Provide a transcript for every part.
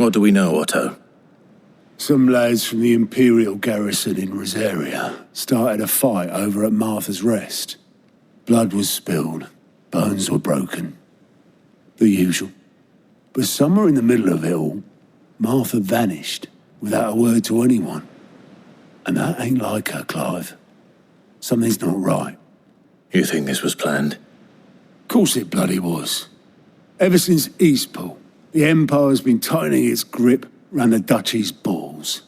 What do we know, Otto? Some lads from the Imperial garrison in Rosaria started a fight over at Martha's Rest. Blood was spilled, bones were broken. The usual. But somewhere in the middle of it all, Martha vanished without a word to anyone. And that ain't like her, Clive. Something's not right. You think this was planned? Course it bloody was. Ever since Eastpool, the Empire's been tightening its grip round the Duchy's balls.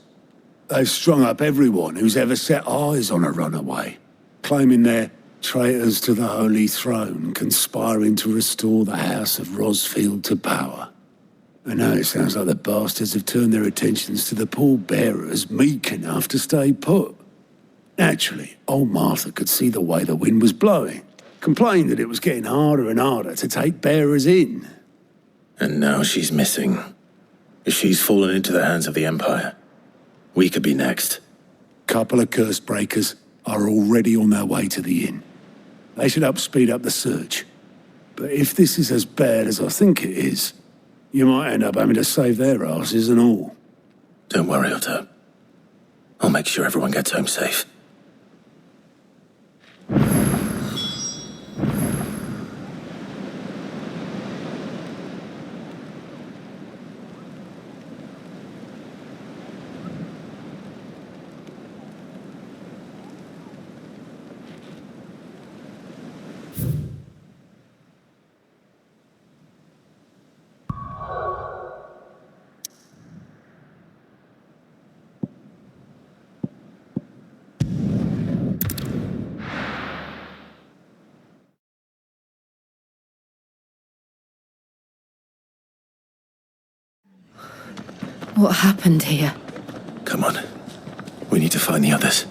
They've strung up everyone who's ever set eyes on a runaway, claiming they're traitors to the Holy Throne, conspiring to restore the House of Rosfield to power. And now it sounds like the bastards have turned their attentions to the pallbearers meek enough to stay put. Naturally, old Martha could see the way the wind was blowing, complained that it was getting harder and harder to take bearers in. And now she's missing. If she's fallen into the hands of the Empire, we could be next. Couple of curse breakers are already on their way to the inn. They should help speed up the search. But if this is as bad as I think it is, you might end up having to save their asses and all. Don't worry, Otto. I'll make sure everyone gets home safe. What happened here? Come on. We need to find the others.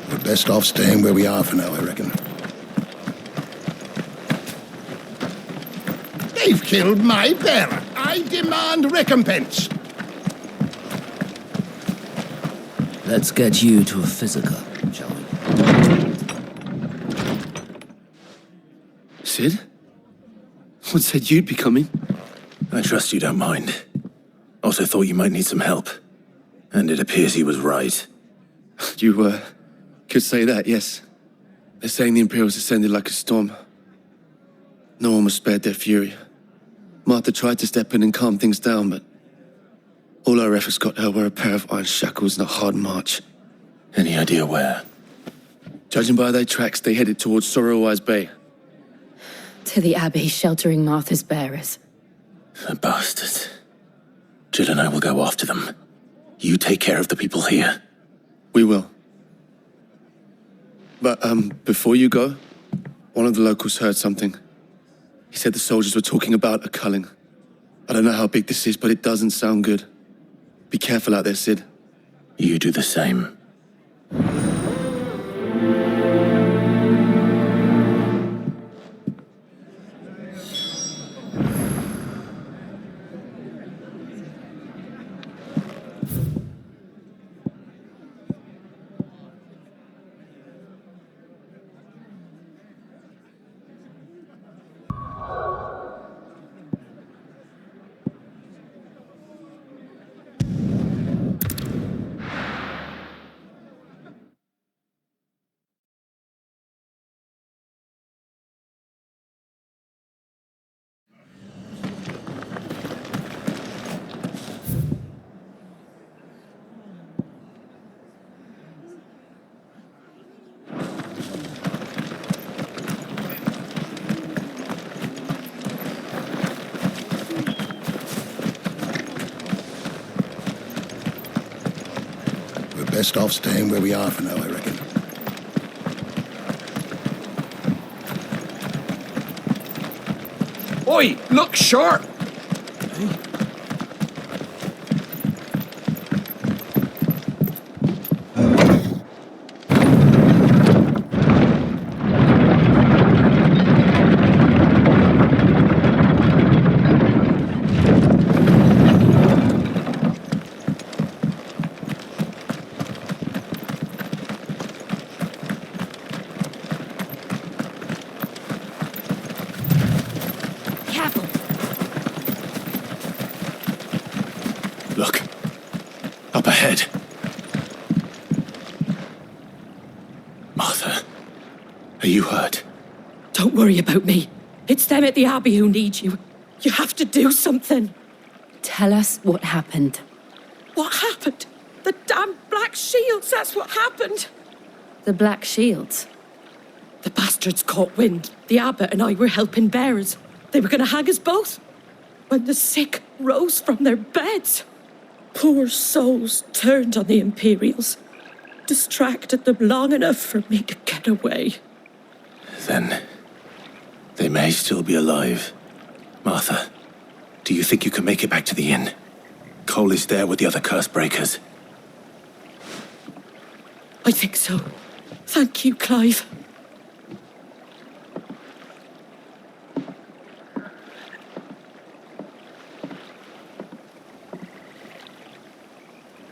We're best off staying where we are for now, I reckon. They've killed my bearer. I demand recompense. Let's get you to a physical, shall we? Sid? What said you'd be coming? I trust you don't mind. Also thought you might need some help. And it appears he was right. You, could say that, yes. They're saying the Imperials ascended like a storm. No one was spared their fury. Martha tried to step in and calm things down, but all our efforts got her were a pair of iron shackles and a hard march. Any idea where? Judging by their tracks, they headed towards Sorrowwise Bay. To the Abbey sheltering Martha's bearers. The bastards. Jill and I will go after them. You take care of the people here. We will. But, before you go, one of the locals heard something. He said the soldiers were talking about a culling. I don't know how big this is, but it doesn't sound good. Be careful out there, Sid. You do the same. Best off staying where we are for now, I reckon. Oi, look sharp! careful. Look. Up ahead. Martha, are you hurt? Don't worry about me. It's them at the Abbey who need you. You have to do something. Tell us what happened. What happened? The damn Black Shields, that's what happened. The Black Shields. The bastards caught wind. The abbot and I were helping bearers. They were going to hang us both. When the sick rose from their beds, poor souls turned on the Imperials, distracted them long enough for me to get away. Then, they may still be alive. Martha, do you think you can make it back to the inn? Cole is there with the other curse breakers. I think so. Thank you, Clive.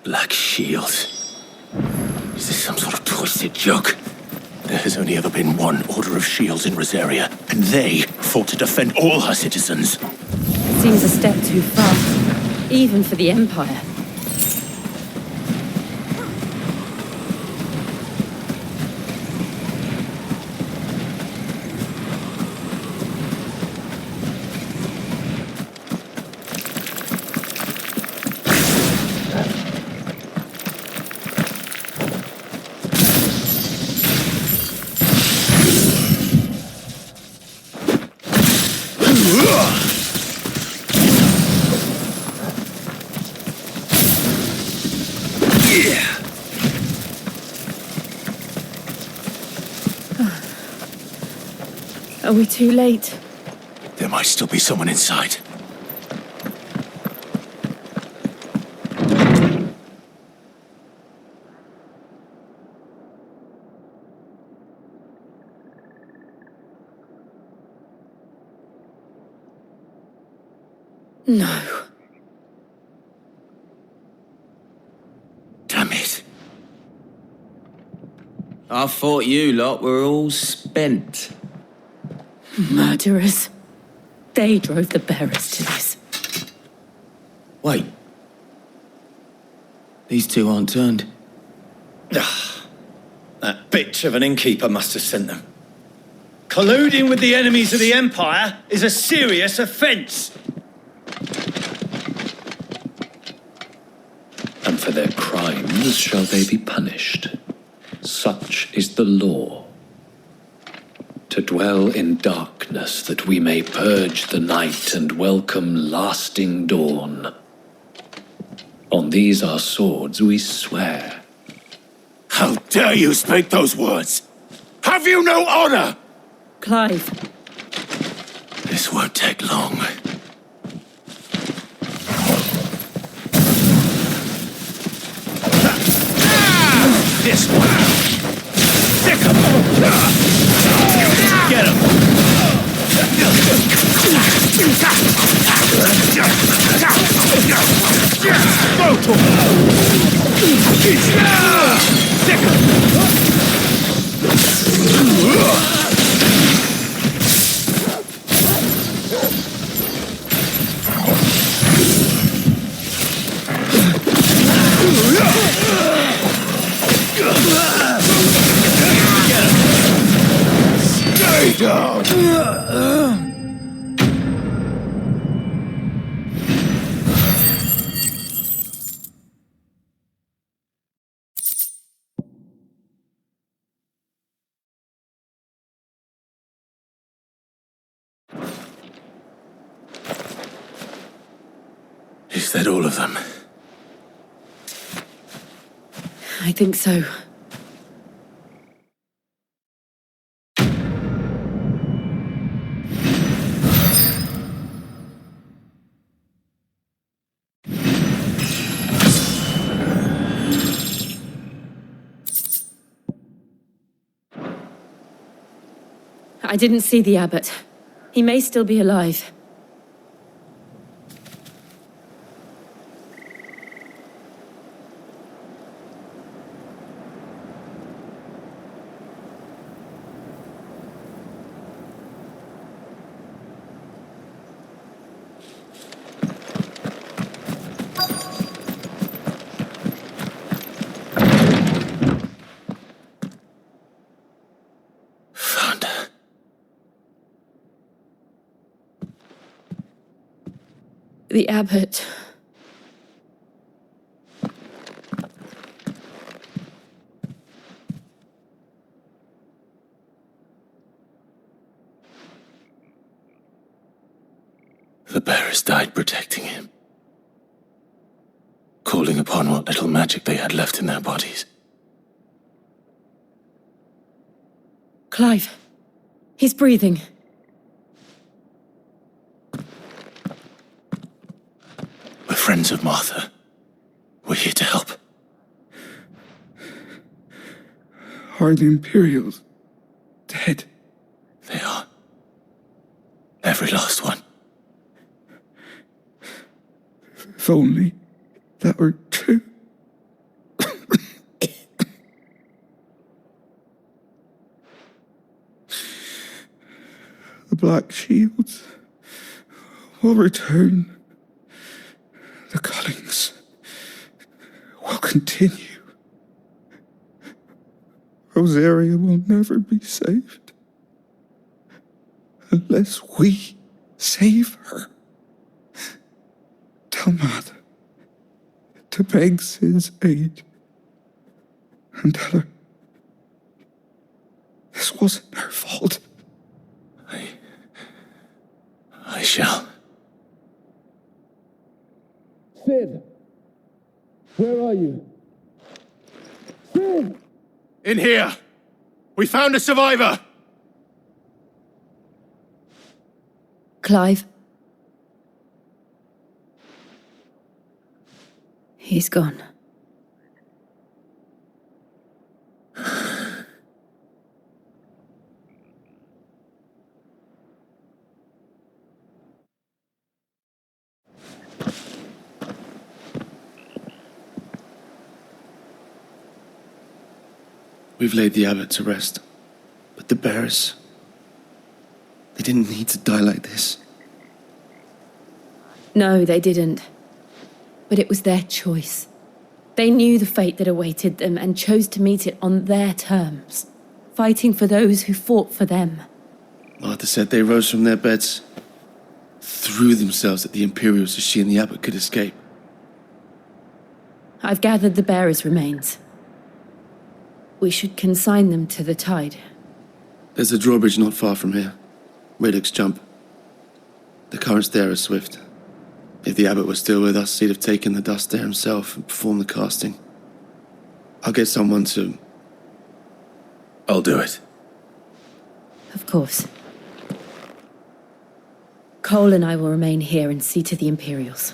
Black Shields. Is this some sort of twisted joke? There has only ever been one Order of Shields in Rosaria, and they fought to defend all her citizens. Seems a step too far, even for the Empire. Are we too late? There might still be someone inside. No. Damn it. I thought you lot were all spent. Murderers. They drove the bearers to this. Wait. These two aren't turned. That bitch of an innkeeper must have sent them. Colluding with the enemies of the Empire is a serious offence. And for their crimes shall they be punished. Such is the law. To dwell in darkness that we may purge the night and welcome lasting dawn. On these our swords we swear. How dare you speak those words? Have you no honor? Clive, This won't take long. This one. Stick 'em. Get him. Go to him. Stick 'em. Stay down! Is that all of them? I think so. I didn't see the abbot. He may still be alive. The abbot. The bearers died protecting him, calling upon what little magic they had left in their bodies. Clive. He's breathing. We're friends of Martha. We're here to help. Are the Imperials dead? They are. Every last one. If only that were true. The Black Shields will return. The cullings will continue. Rosaria will never be saved unless we save her. Tell Mother to beg Sid's aid and tell her this wasn't her fault. I shall. Sid! Where are you? Sid! In here! We found a survivor! Clive. He's gone. We've laid the abbot to rest. But the bearers, they didn't need to die like this. No, they didn't. But it was their choice. They knew the fate that awaited them and chose to meet it on their terms, fighting for those who fought for them. Martha said they rose from their beds, threw themselves at the Imperials so she and the abbot could escape. I've gathered the bearers' remains. We should consign them to the tide. There's a drawbridge not far from here. Radix Jump. The currents there are swift. If the abbot was still with us, he'd have taken the dust there himself and performed the casting. I'll get someone to... I'll do it. Of course. Cole and I will remain here and see to the Imperials.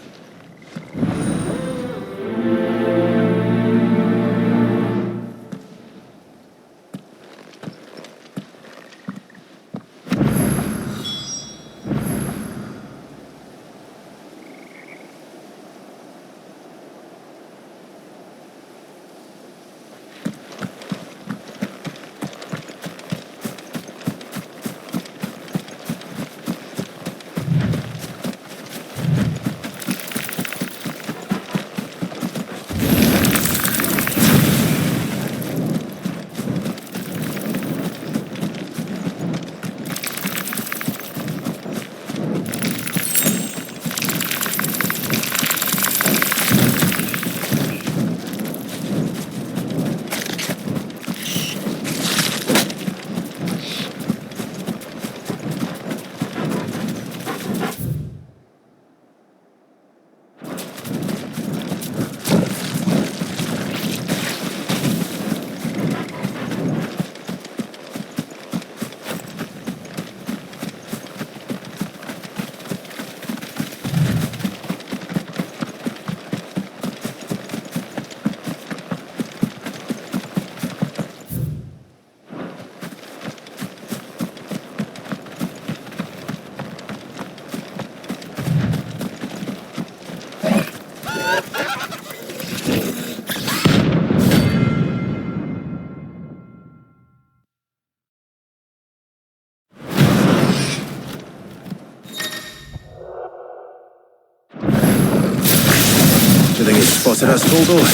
Do you think it's spotted us, Bulldog?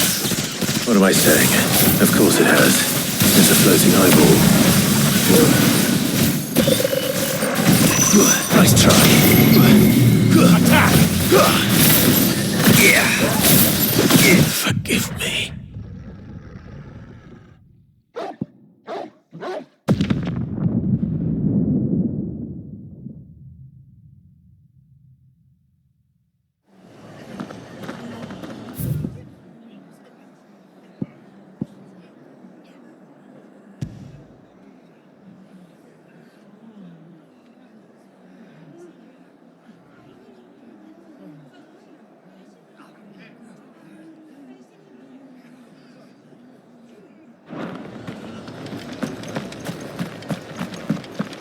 What am I saying? Of course it has. It's a floating eyeball. Nice try. Attack! forgive me.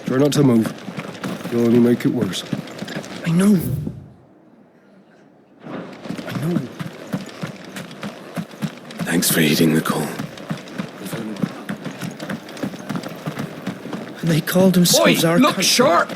Try not to move. You'll only make it worse. I know. Thanks for heeding the call. And they called themselves our look country. sharp!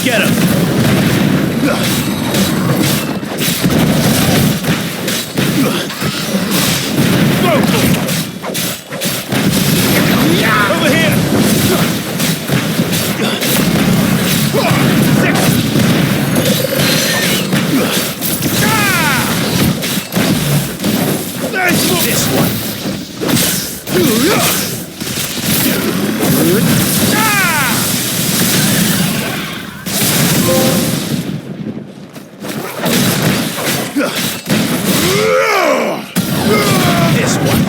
Get him! Over here! This one. This one.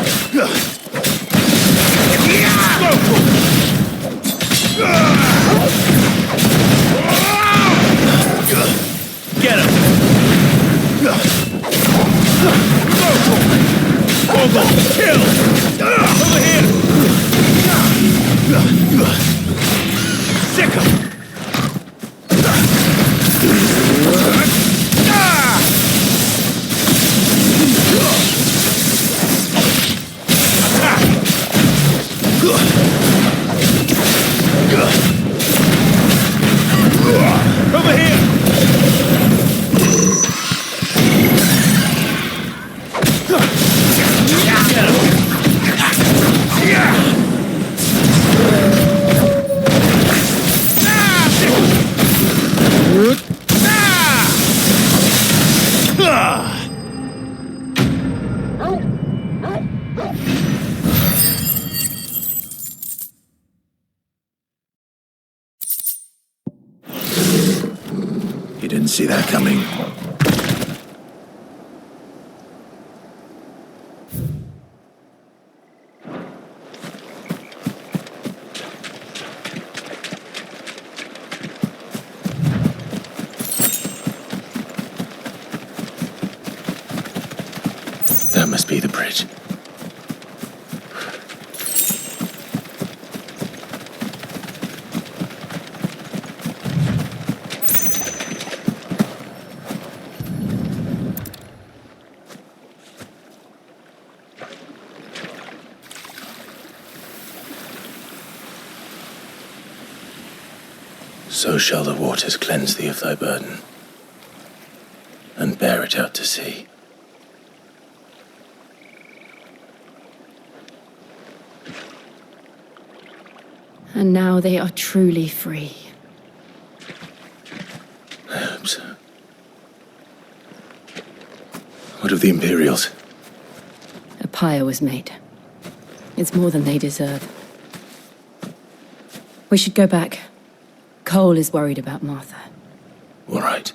Get him! Over! Kill! Over here! Sick him! Over here! You didn't see that coming. That must be the bridge. So shall the waters cleanse thee of thy burden, and bear it out to sea. And now they are truly free. I hope so. What of the Imperials? A pyre was made. It's more than they deserve. We should go back. Cole is worried about Martha. All right.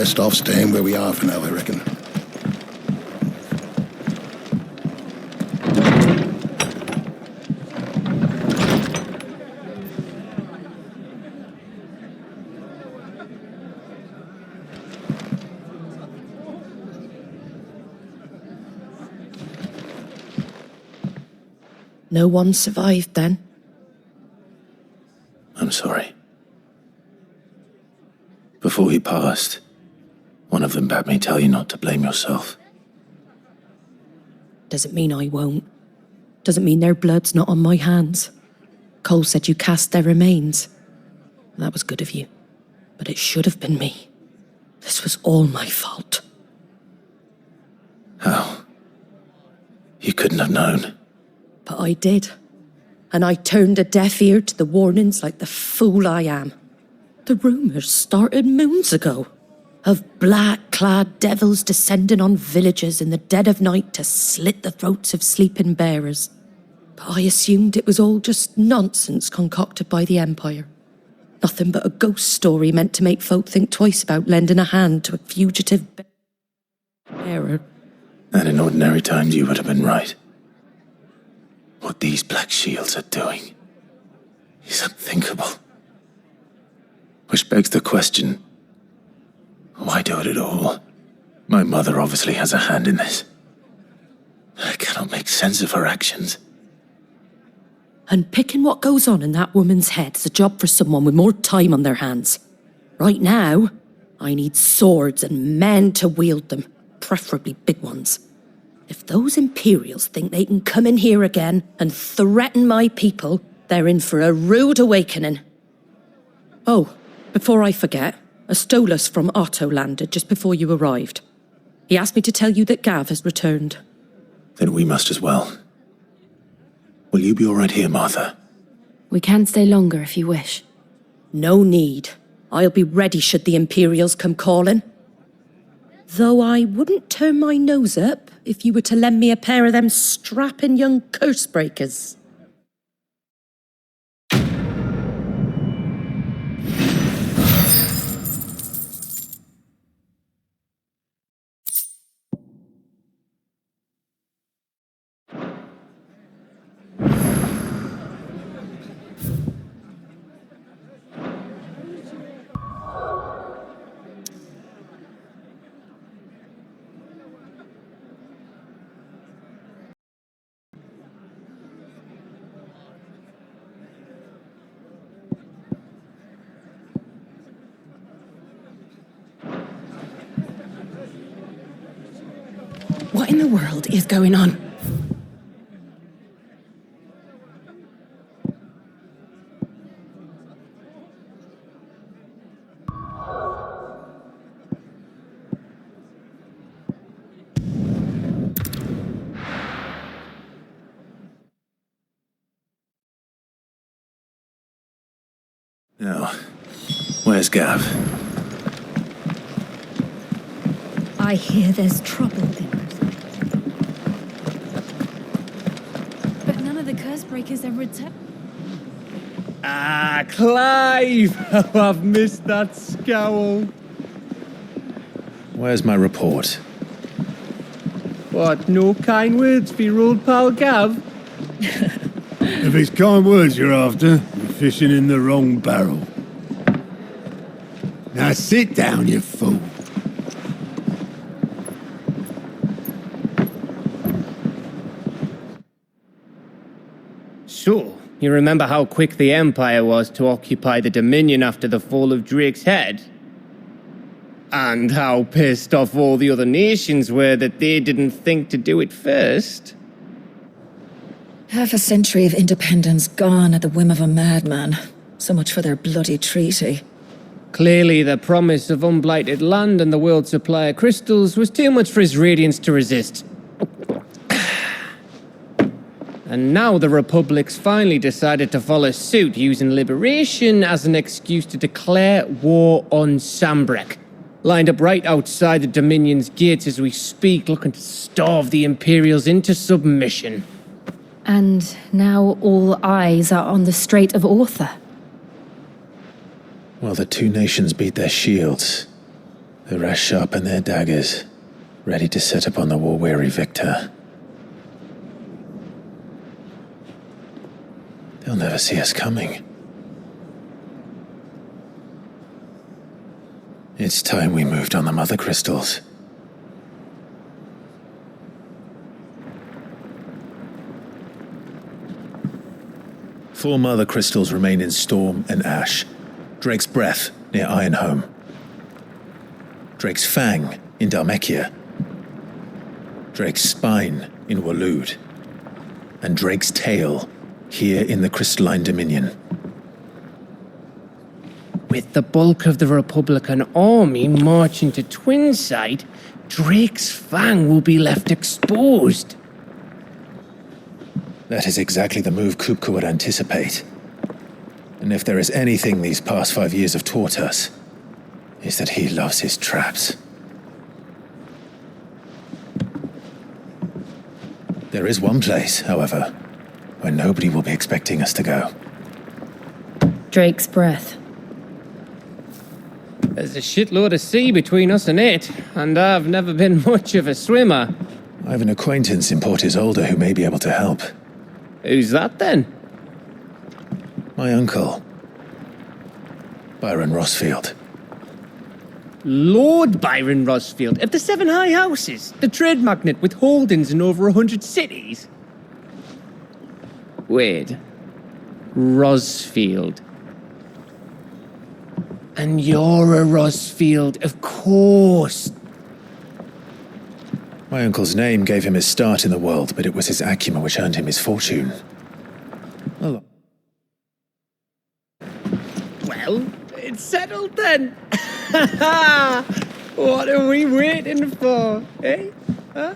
Best off staying where we are for now, I reckon. No one survived then? I'm sorry. Before he passed, one of them bade me tell you not to blame yourself. Doesn't mean I won't. Doesn't mean their blood's not on my hands. Cole said you cast their remains. That was good of you. But it should have been me. This was all my fault. How? You couldn't have known. But I did. And I turned a deaf ear to the warnings like the fool I am. The rumours started moons ago. Of black-clad devils descending on villages in the dead of night to slit the throats of sleeping bearers. But I assumed it was all just nonsense concocted by the Empire. Nothing but a ghost story meant to make folk think twice about lending a hand to a fugitive bearer. And in ordinary times you would have been right. What these Black Shields are doing is unthinkable. Which begs the question, why do it at all? My mother obviously has a hand in this. I cannot make sense of her actions. And picking what goes on in that woman's head is a job for someone with more time on their hands. Right now, I need swords and men to wield them, preferably big ones. If those Imperials think they can come in here again and threaten my people, they're in for a rude awakening. Oh, before I forget, a Stolas from Otto landed just before you arrived. He asked me to tell you that Gav has returned. Then we must as well. Will you be all right here, Martha? We can stay longer if you wish. No need. I'll be ready should the Imperials come calling. Though I wouldn't turn my nose up if you were to lend me a pair of them strapping young curse breakers. What in the world is going on? Now, where's Gav? I hear there's trouble in. But none of the curse breakers have returned. Ah, Clive! Oh, I've missed that scowl. Where's my report? What, no kind words for your old pal Gav? If it's kind words you're after, you're fishing in the wrong barrel. Now sit down, you fool. So, you remember how quick the Empire was to occupy the Dominion after the fall of Drake's head? And how pissed off all the other nations were that they didn't think to do it first? Half a century of independence gone at the whim of a madman. So much for their bloody treaty. Clearly, the promise of unblighted land and the world's supply of crystals was too much for his radiance to resist. And now the Republic's finally decided to follow suit, using liberation as an excuse to declare war on Sambrek. Lined up right outside the Dominion's gates as we speak, looking to starve the Imperials into submission. And now all eyes are on the Strait of Author. Well, the two nations beat their shields. The rest sharpen their daggers, ready to set upon the war-weary victor. They'll never see us coming. It's time we moved on the mother crystals. Four mother crystals remain in Storm and Ash. Drake's Breath near Ironhome. Drake's Fang in Dhalmekia. Drake's Spine in Waloed. And Drake's Tail here in the Crystalline Dominion. With the bulk of the Republican army marching to Twinside, Drake's Fang will be left exposed. That is exactly the move Kupka would anticipate. And if there is anything these past 5 years have taught us, is that he loves his traps. There is one place, however, where nobody will be expecting us to go. Drake's Breath. There's a shitload of sea between us and it, and I've never been much of a swimmer. I have an acquaintance in Port Isolde who may be able to help. Who's that then? My uncle, Byron Rossfield. Lord Byron Rossfield of the Seven High Houses, the trade magnate with holdings in over 100 cities. Wait, Rossfield. And you're a Rossfield, of course. My uncle's name gave him his start in the world, but it was his acumen which earned him his fortune. Well, it's settled then. What are we waiting for, eh? Huh?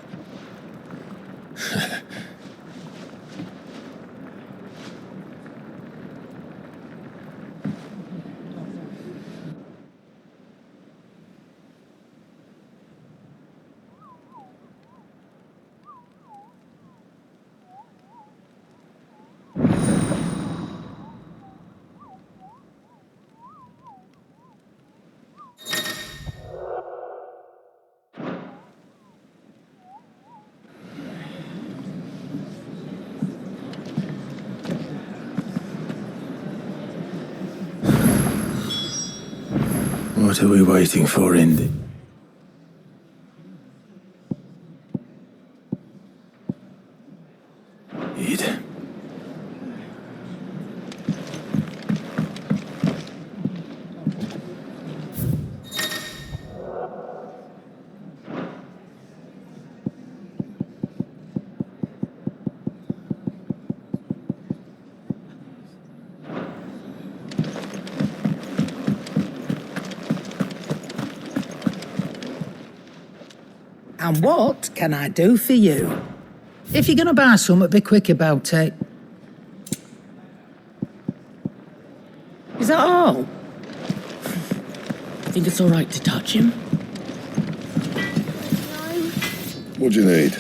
What are we waiting for, Indy? And what can I do for you? If you're gonna buy something, be quick about it. Is that all? I think it's all right to touch him. What do you need?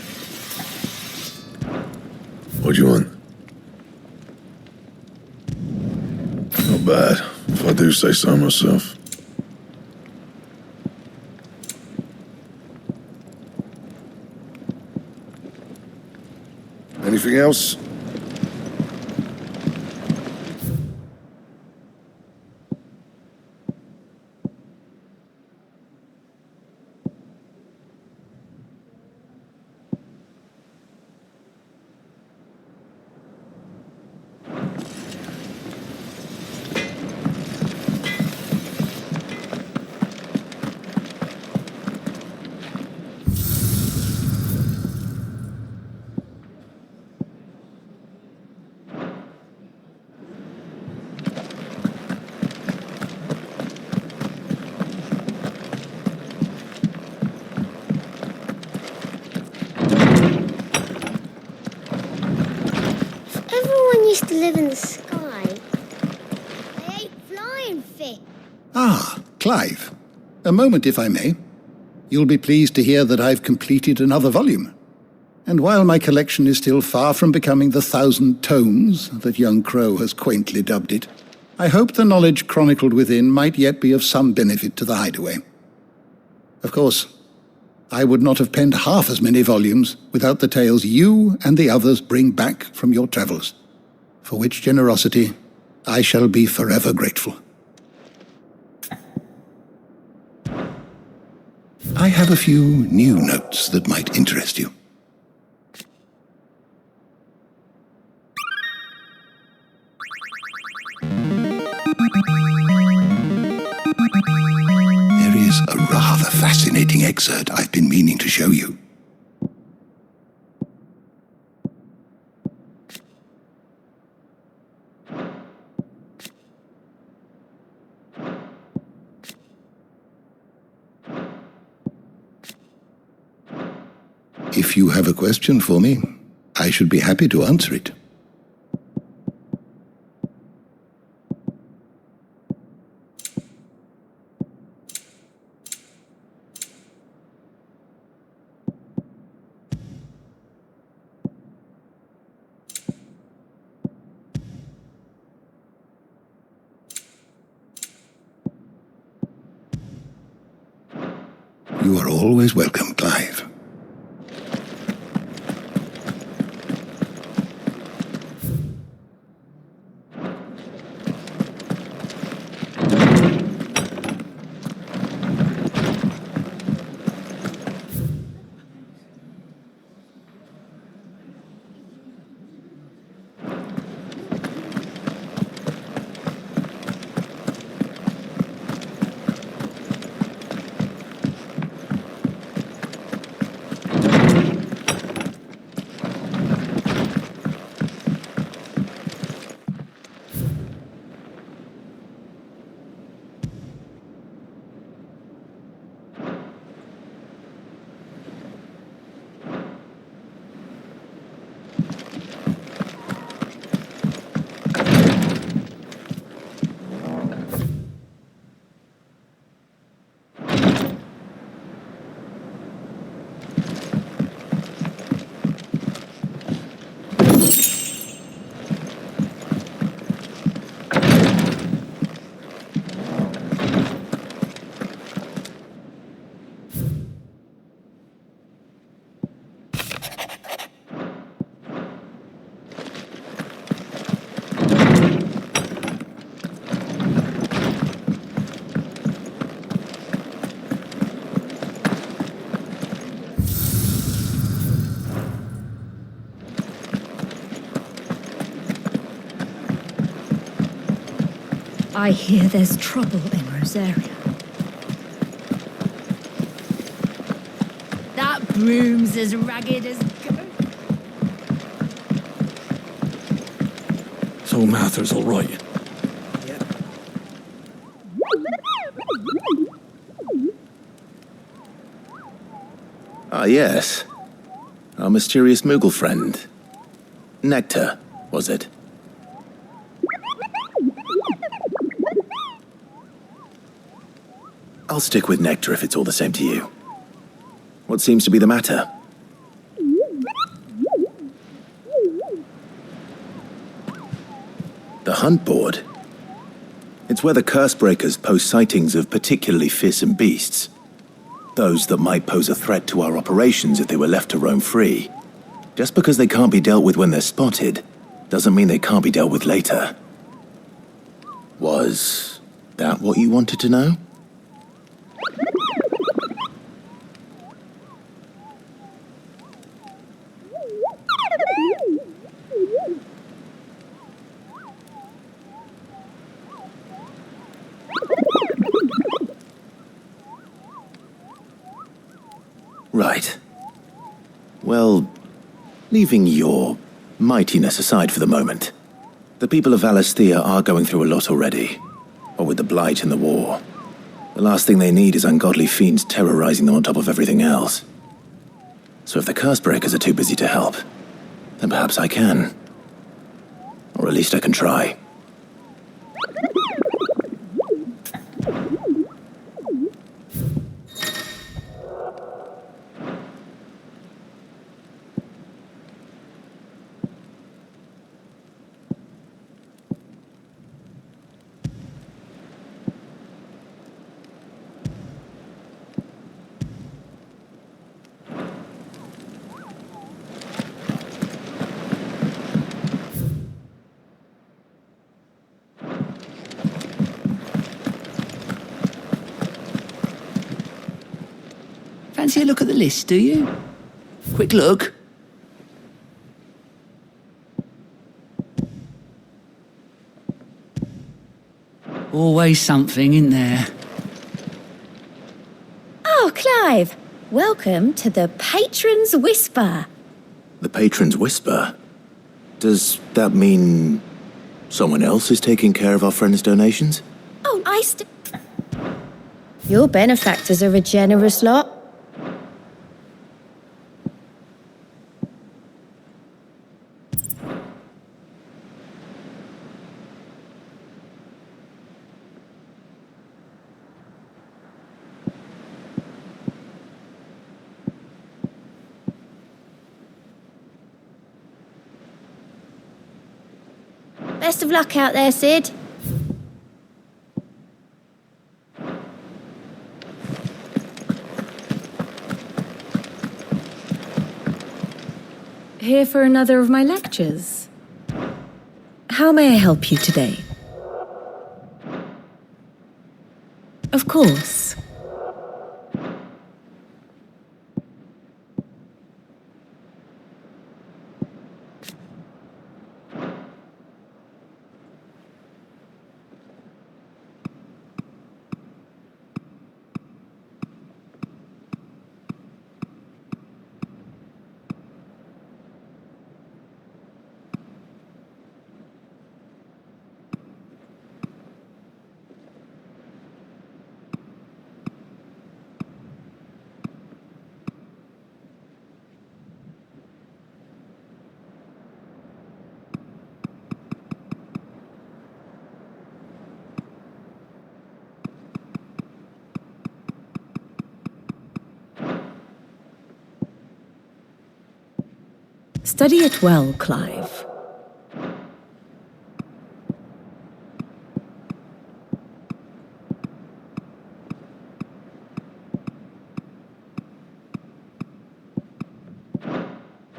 What do you want? Not bad, if I do say so myself. Anything else? Used to live in the sky. I ate flying fish. Ah, Clive. A moment, if I may. You'll be pleased to hear that I've completed another volume. And while my collection is still far from becoming the 1,000 tomes that young Crow has quaintly dubbed it, I hope the knowledge chronicled within might yet be of some benefit to the Hideaway. Of course, I would not have penned half as many volumes without the tales you and the others bring back from your travels, for which generosity I shall be forever grateful. I have a few new notes that might interest you. There is a rather fascinating excerpt I've been meaning to show you. If you have a question for me, I should be happy to answer it. You are always welcome, Clive. I hear there's trouble in Rosaria. That broom's as ragged as goat. So Mather's all right. Ah, yes. Our mysterious Moogle friend. Nectar, was it? I'll stick with Nectar if it's all the same to you. What seems to be the matter? The hunt board? It's where the Cursebreakers post sightings of particularly fearsome beasts. Those that might pose a threat to our operations if they were left to roam free. Just because they can't be dealt with when they're spotted, doesn't mean they can't be dealt with later. Was that what you wanted to know? Right. Well, leaving your mightiness aside for the moment, the people of Valisthea are going through a lot already. What with the Blight and the war. The last thing they need is ungodly fiends terrorizing them on top of everything else. So if the Cursebreakers are too busy to help, then perhaps I can. Or at least I can try. look at the list, do you? Quick look. Always something in there. Oh, Clive. Welcome to the Patron's Whisper. The Patron's Whisper? Does that mean someone else is taking care of our friend's donations? Oh, Your benefactors are a generous lot. Best of luck out there, Sid. Here for another of my lectures. How may I help you today? Of course. Study it well, Clive.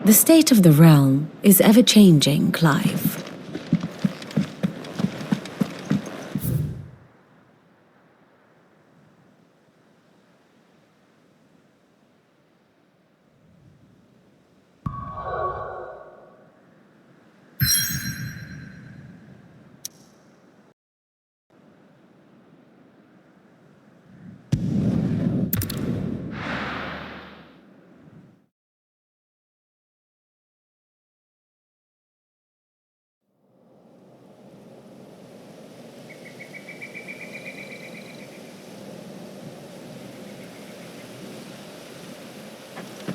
The state of the realm is ever-changing, Clive.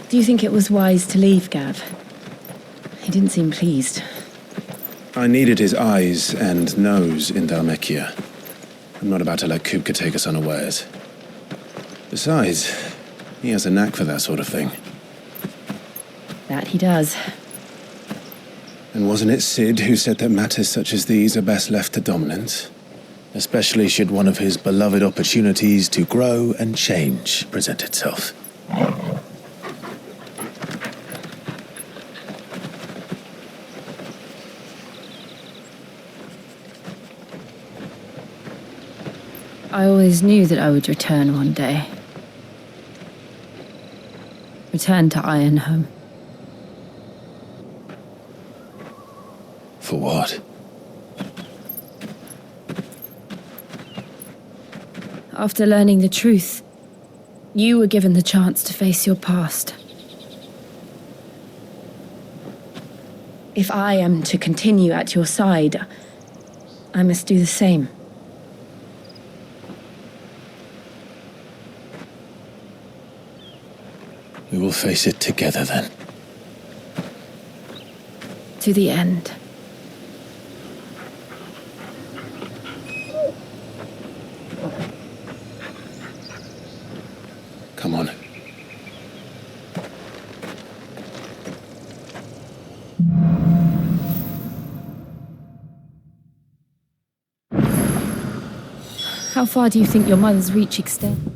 Do you think it was wise to leave, Gav? He didn't seem pleased. I needed his eyes and nose in Dhalmekia. I'm not about to let Kupka take us unawares. Besides, he has a knack for that sort of thing. That he does. And wasn't it Sid who said that matters such as these are best left to dominance? Especially should one of his beloved opportunities to grow and change present itself. I always knew that I would return one day. Return to Ironhome. For what? After learning the truth, you were given the chance to face your past. If I am to continue at your side, I must do the same. We will face it together then. To the end. Come on. How far do you think your mother's reach extends?